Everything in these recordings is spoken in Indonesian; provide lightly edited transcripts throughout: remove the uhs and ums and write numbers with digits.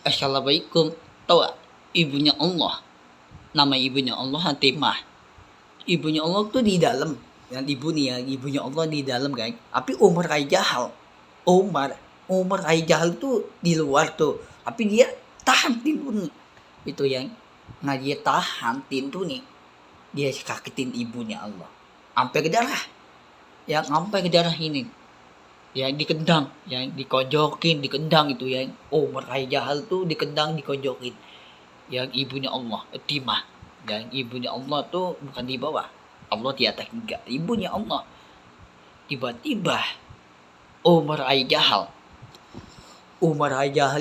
Assalamualaikum. Tahu gak? Ibunya Allah. Nama ibunya Allah Hatimah. Ibunya Allah tuh di dalam. Yang ibu nih ya, ibunya Allah di dalam kan. Tapi Umar Aijahal. Umar Aijahal tuh di luar tuh. Tapi dia tahan pintu nih. Itu yang dia tahan pintu nih. Dia kagetin ibunya Allah. Sampai ke darah. Yang sampai ke darah ini. Yang dikendang, yang dikojokin, dikendang itu yang Umar Aijahal tuh dikendang, dikojokin. Yang ibunya Allah, Timah. Yang ibunya Allah tuh bukan di bawah. Allah di atas juga. Ibunya Allah. Tiba-tiba Umar Aijahal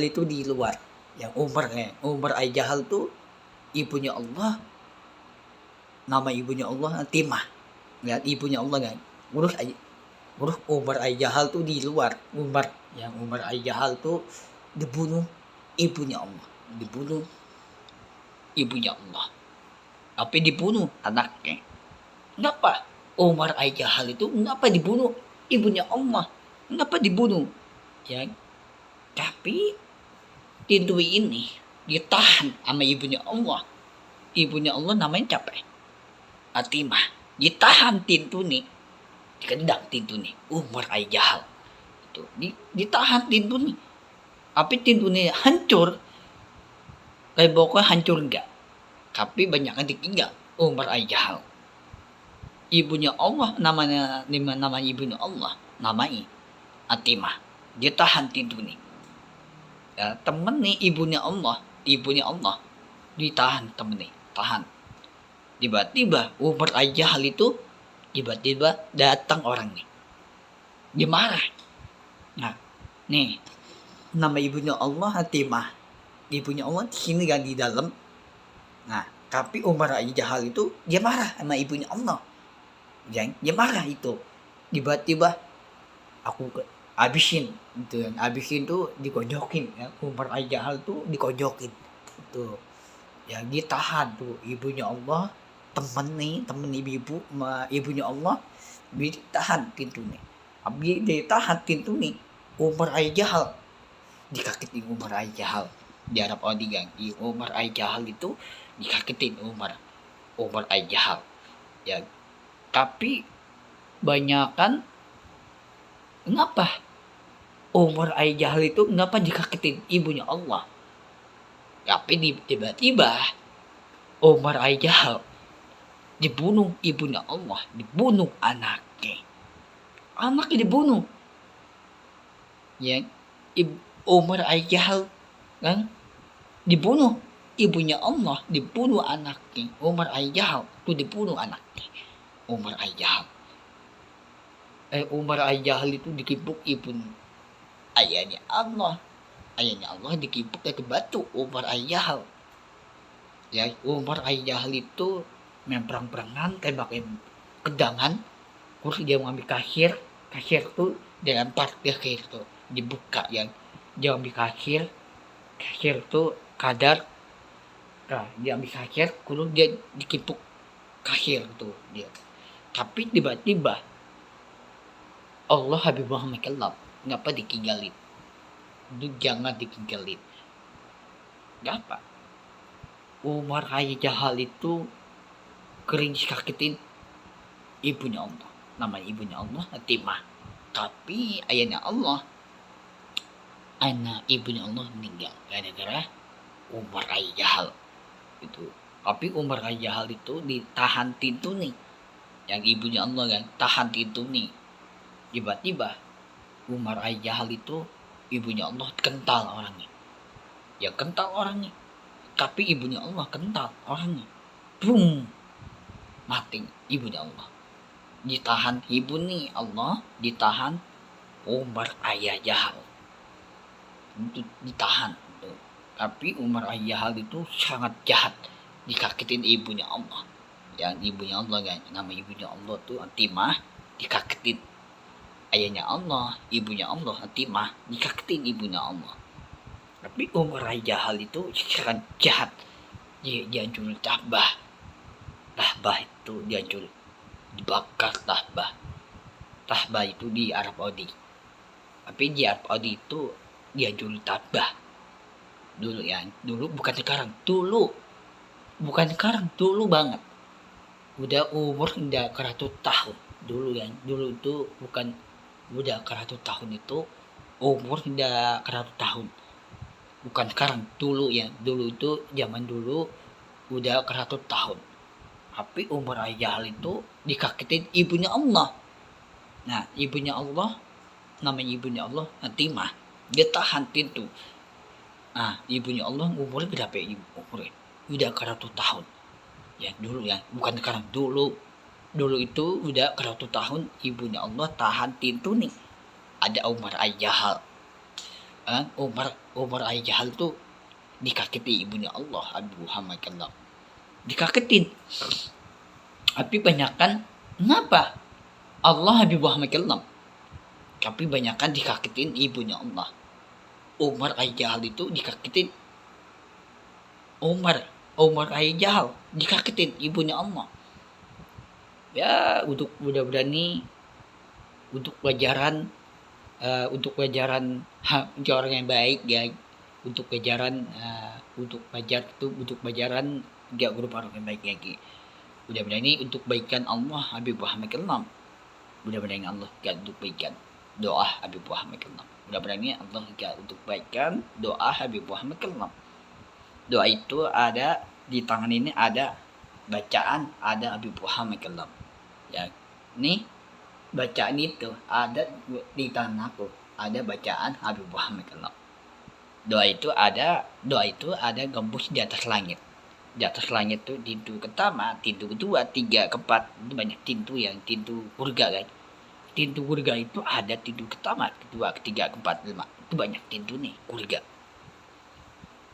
itu di luar. Yang Umar Aijahal tuh ibunya Allah. Nama ibunya Allah Timah. Lihat ibunya Allah kan. Urus Umar Aijahal tuh di luar. Umar Aijahal tuh dibunuh ibunya Allah. Tapi dibunuh anaknya. Kenapa Umar Aijahal itu dibunuh ibunya Allah? Kenapa dibunuh? Ya, tapi pintu ini ditahan sama ibunya Allah. Ibunya Allah namanya siapa? Atimah. Ditahan pintu nih. Dikendang pintu nih. Umar Aijahal. Itu ditahan pintu nih. Tapi pintu nih hancur. Temboknya hancur enggak? Tapi banyak yang ditinggal. Umar Aijahal. Ibunya Allah namanya ibunya Allah. Namanya Atimah. Dia tahan pintu nih. Ya, temen nih ibunya Allah. Ditahan temen nih. Tahan. Tiba-tiba Umar Aijahal itu datang orang nih. Dia marah. Nah, nih nama ibunya Allah Hatimah. Ibunya Allah di sini kan di dalam. Nah, tapi Umar Aijahal itu dia marah sama ibunya Allah. Dia marah itu. Tiba-tiba aku habisin itu yang habisin tuh dikojokin ya. Umar Aijahal tuh dikojokin. Itu. Ya ditahan tuh ibunya Allah. Temen ibu ibunya Allah ditahan pintu nih. Habis ditahan pintu nih Umar Aijahal dikagetin Umar Aijahal di Arab Saudi gang. Umar Aijahal itu dikagetin Umar Aijahal ya. Tapi banyakan kenapa Umar Aijahal itu dikagetin ibunya Allah? Tapi tiba-tiba Umar Aijahal dibunuh ibunya Allah, dibunuh anaknya dibunuh. Ya, Umar Aijahal kan dibunuh ibunya Allah, dibunuh anaknya. Umar Aijahal itu dibunuh anaknya. Umar Aijahal itu dikipuk ayahnya Allah dikipuk ke batu Umar Aijahal. Ya, Umar Aijahal itu main perang-perangan, tembakin kedangan, terus dia mengambil kasir tuh dia lempar kasir tuh dibuka yang dia ambil kasir tuh kadar. Nah, dia ambil kasir, kurus dia dikipuk kasir tuh dia. Tapi tiba-tiba Allah Habib Muhammad Kelab ngapa ditinggalin? Itu jangan ditinggalin. Ngapa? Umar Aijahal itu kering kagetin ibunya Allah. Nama ibunya Allah Hatimah. Tapi ayahnya Allah, anak ibunya Allah meninggal gara-gara Umar Aijahal itu. Tapi Umar Aijahal itu ditahan pintu nih. Yang ibunya Allah kan tahan pintu nih. Tiba-tiba Umar Aijahal itu ibunya Allah kental orangnya. Ya kental orangnya. Tapi ibunya Allah kental orangnya. Boom. Mati ibunya Allah. Ditahan ibu nih Allah, ditahan Umar Aijahal. Itu ditahan. Tapi Umar Aijahal itu sangat jahat, dikagetin ibunya Allah. Yang ibunya Allah kan, nama ibunya Allah tuh Atimah, dikagetin ayahnya Allah, ibunya Allah Atimah, dikagetin ibunya Allah. Tapi Umar Aijahal itu sangat jahat. Dia hancur Ka'bah itu dia hancur, dibakar Ka'bah itu di Arab Saudi. Tapi di Arab Saudi itu dia hancur Ka'bah. Dulu ya, dulu bukan sekarang, dulu. Bukan sekarang, dulu banget. Udah umur udah 100 tahun. Dulu ya, dulu itu bukan udah 100 tahun itu umur udah 100 tahun. Bukan sekarang, dulu ya. Dulu itu zaman dulu udah 100 tahun. Tapi umur Jahal itu dikagetin ibunya Allah. Nah, ibunya Allah, namanya ibunya Allah, Fatimah. Dia tahan pintu. Nah, ibunya Allah umurnya berapa ya? Umurnya udah 100 tahun. Ya, dulu ya, bukan sekarang, dulu. Dulu itu udah 100 tahun ibunya Allah tahan pintu nih. Ada Umar Jahal. Umar Jahal tuh dikagetin ibunya Allah, aduh hamakallah. Dikagetin. Tapi banyakan kenapa? Allah Habib Muhammad Kellam. Tapi banyakan dikagetin ibunya Allah. Umar Jahal itu dikagetin. Umar Jahal dikagetin ibunya Allah. Ya, untuk mudah-mudahan nih untuk pelajaran orang yang baik ya, untuk pelajaran gak berupa orang yang baik lagi. Mudah-mudahan ini untuk baikan Allah Habib Muhammad Kellam. Mudah-mudahan Allah gak untuk baikan doa Habib Muhammad Kellam. Mudah-mudahan ini Allah gak untuk baikan doa Habib Muhammad Kellam. Doa itu ada di tangan ini, ada bacaan, ada Habib Muhammad Kellam. Ya, nih bacaan itu ada di tangan aku, ada bacaan Habib Muhammad Kellam. Doa itu ada gembus di atas langit. Di atas langit tuh pintu pertama, pintu kedua, 3, 4, itu banyak pintu yang pintu surga kan. Pintu surga itu ada pintu pertama, kedua, ketiga, keempat, 5. Itu banyak pintu nih surga.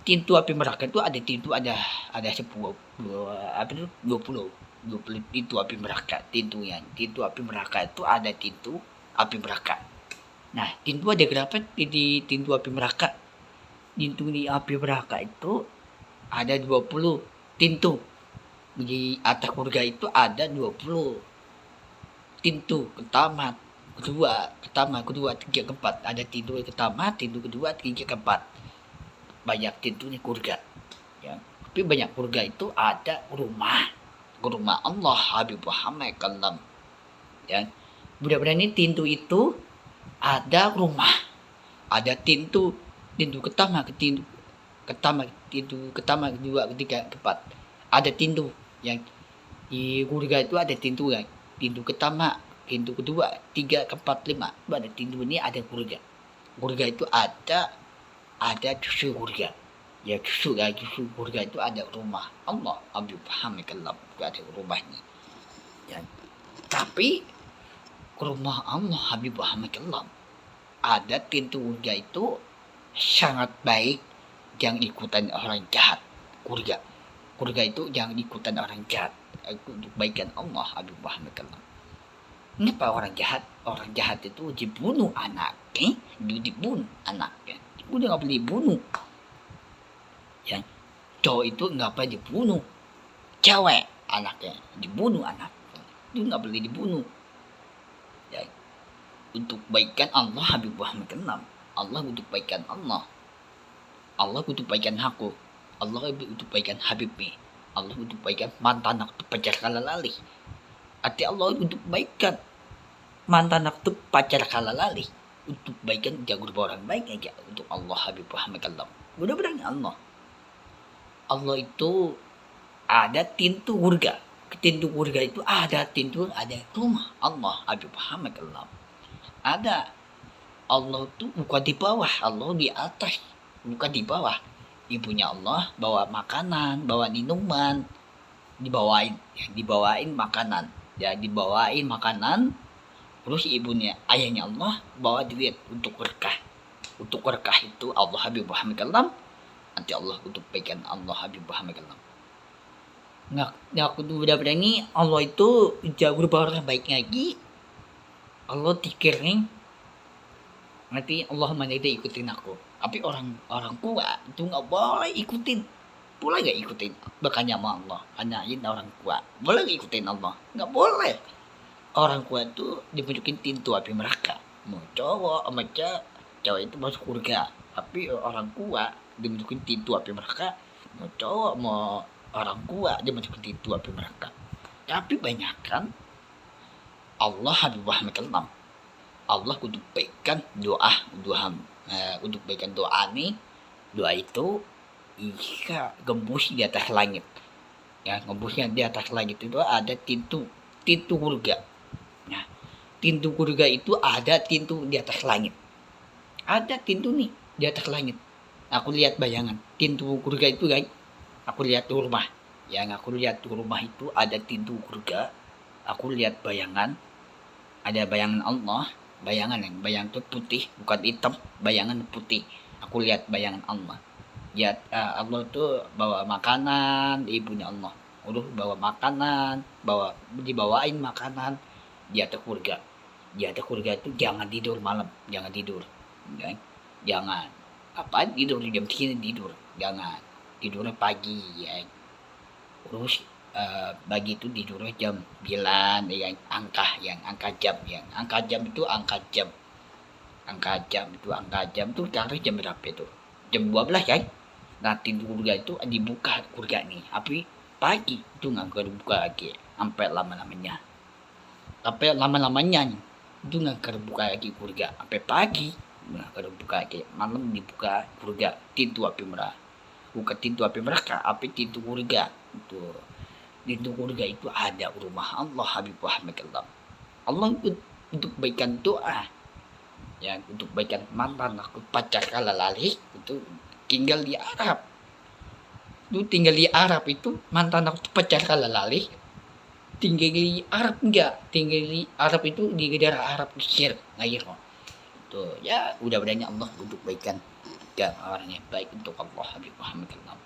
Pintu api neraka itu ada pintu ada 10, 20 pintu api neraka. Pintu api neraka itu ada pintu api neraka. Nah, pintu ada berapa di pintu api neraka? Pintu di api neraka itu ada 20 pintu. Di atas surga itu ada 20 pintu. Pertama, kedua, 3, keempat. Ada pintu pertama, pintu kedua, 3, keempat. Banyak pintunya surga. Ya. Tapi banyak surga itu ada rumah Allah Habib Muhammad Kellam. Ya. Mudah-mudahan ini pintu itu ada rumah. Ada pintu pertama, pintu pertama, kedua, ketiga, keempat. Ada pintu yang di surga itu ada pintu kan. Pintu pertama, pintu kedua, 3, keempat, 5. Itu ada pintu ini, ada surga. Surga itu ada justru surga. Ya justru surga itu ada rumah Allah Habib Muhammad Kellam. Itu ada rumahnya. Ya. Tapi rumah Allah Habib Muhammad Kellam ada pintu surga itu sangat baik. Jangan ikutan orang jahat. Surga itu jangan ikutan orang jahat. Untuk baikan Allah Habib Muhammad Kellam. Kenapa orang jahat? Orang jahat itu dibunuh anaknya, dibunuh anaknya. Udah nggak boleh dibunuh. Ya, cowok itu nggak boleh dibunuh. Cewek anaknya dibunuh anaknya. Itu nggak boleh dibunuh. Ya, untuk baikan Allah Habib Muhammad Kellam. Allah untuk baikan Allah. Allah untuk baikan aku. Allah untuk baikan Habibnya. Allah untuk baikan mantan aku pacar kalalali. Arti Allah untuk baikan mantan aku pacar kalalali. Untuk baikan jago orang baik aja untuk Allah Habib Muhammad Kellam. Mudah-mudahan Allah itu ada pintu surga. Pintu surga itu ada rumah Allah Habib Muhammad Kellam. Ada Allah itu bukan di bawah, Allah di atas, bukan di bawah. Ibunya Allah bawa makanan, bawa minuman, dibawain makanan. Ya, dibawain makanan. Terus ayahnya Allah bawa duit untuk berkah. Untuk berkah itu Allah Habib Muhammad Kellam. Nanti Allah untuk baikan Allah Habib Muhammad Kellam. Nah, aku tuh udah berani Allah itu jauh orang baik lagi. Allah dikirim. Nanti Allah mana ikutin aku. Tapi orang tua itu nggak boleh ikutin. Boleh nggak ikutin? Makanya sama Allah. Tanyain orang tua. Boleh nggak ikutin Allah? Nggak boleh. Orang tua itu dimasukin pintu api neraka. Mau cowok sama cewek itu masuk surga. Tapi orang tua dia masukin pintu api neraka. Mau cowok mau orang tua dia masukin pintu api neraka. Tapi banyak kan Allah Habib Muhammad Kalam. Allah untuk baikkan untuk baikkan doa nih. Doa itu jika gembus di atas langit. Ya, gembusnya di atas langit itu ada pintu surga. Nah, pintu surga itu ada pintu di atas langit. Ada pintu nih di atas langit. Aku lihat bayangan pintu surga itu, guys. Aku lihat di rumah. Yang aku lihat di rumah itu ada pintu surga. Aku lihat bayangan. Ada bayangan Allah. Bayangan itu putih, bukan hitam. Bayangan putih. Aku lihat bayangan Allah. Ya, Allah tuh bawa makanan, ibunya Allah. Bawa makanan, dibawain makanan. Di atas surga. Di atas surga itu jangan tidur malam, jangan tidur. Jangan. Apaan tidur jam segini tidur? Jangan. Tidurnya pagi ya. Terus bagi itu tidurnya jam 9 yang angka jam itu angka jam itu karena jam berapa itu? Jam 12 kan? Nanti surga itu dibuka surga nih. Tapi pagi itu nggak kebuka lagi sampai lama-lamanya itu nggak kebuka lagi surga sampai pagi nggak kebuka lagi. Malam dibuka surga pintu api merah. Bukan pintu api neraka, api pintu surga. Itu pintu surga itu ada rumah Allah Habib Muhammad Kalam. Allah untuk baikan doa. Ya, untuk baikan mantan aku pacar kalalali itu tinggal di Arab. Lu tinggal di Arab itu mantan aku pacar kalalali. Tinggal di Arab enggak? Tinggal di Arab itu di daerah Arab Mesir, ngair. Tuh, ya udah berani Allah untuk baikan orang yang baik untuk Allah Habib Muhammad Kalam.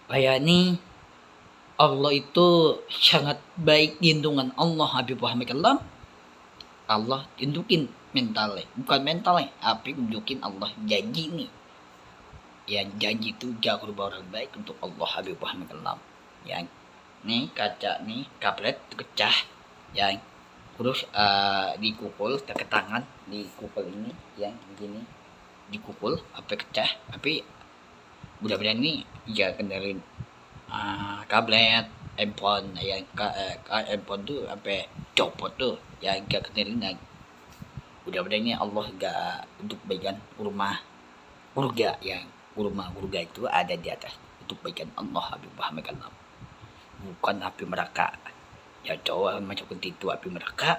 Bayani Allah itu sangat baik lindungan Allah Habib Muhammad Kalam. Allah tunjukin mentalnya, bukan mentalnya, tapi tunjukin Allah janji nih. Yang janji itu jauh orang baik untuk Allah Habib Muhammad Kalam. Yang nih kaca nih kabret pecah, yang terus dikukul ke tangan, dikukul ini yang begini, dikukul apa pecah, tapi mudah-mudahan ini ya kendarin kablet handphone yang handphone tuh sampai copot tuh ya gak kendarin. Mudah-mudahan ini Allah gak untuk bagian rumah surga, yang rumah surga itu ada di atas untuk bagian Allah Habib Muhammad Kalam, bukan api neraka. Ya cowok masuk ke situ api neraka,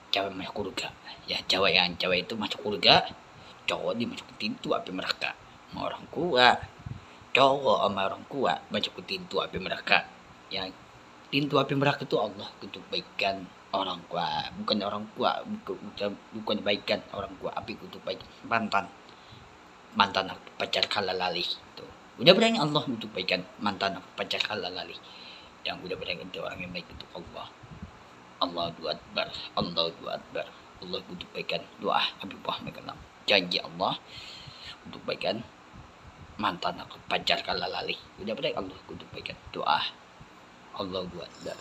cewek masuk surga. Ya cewek itu masuk surga, cowok dimasukin pintu api neraka. Sama orang tua, cowok sama orang tua masuk ke pintu api neraka. Yang pintu api neraka itu Allah untuk baikan orang tua, bukan orang tua, bukan baikan orang tua, api untuk baik mantan pacar kalalali itu. Udah berani Allah untuk baikan mantan pacar kalalali. Yang udah berani itu orang yang baik untuk Allah. Allahu Akbar, Allahu Akbar. Allah untuk baikan doa Habib Muhammad Kalam. Janji Allah untuk baikan mantan pacar kalalali. Udah berani Allah untuk baikan doa. Allahu Akbar.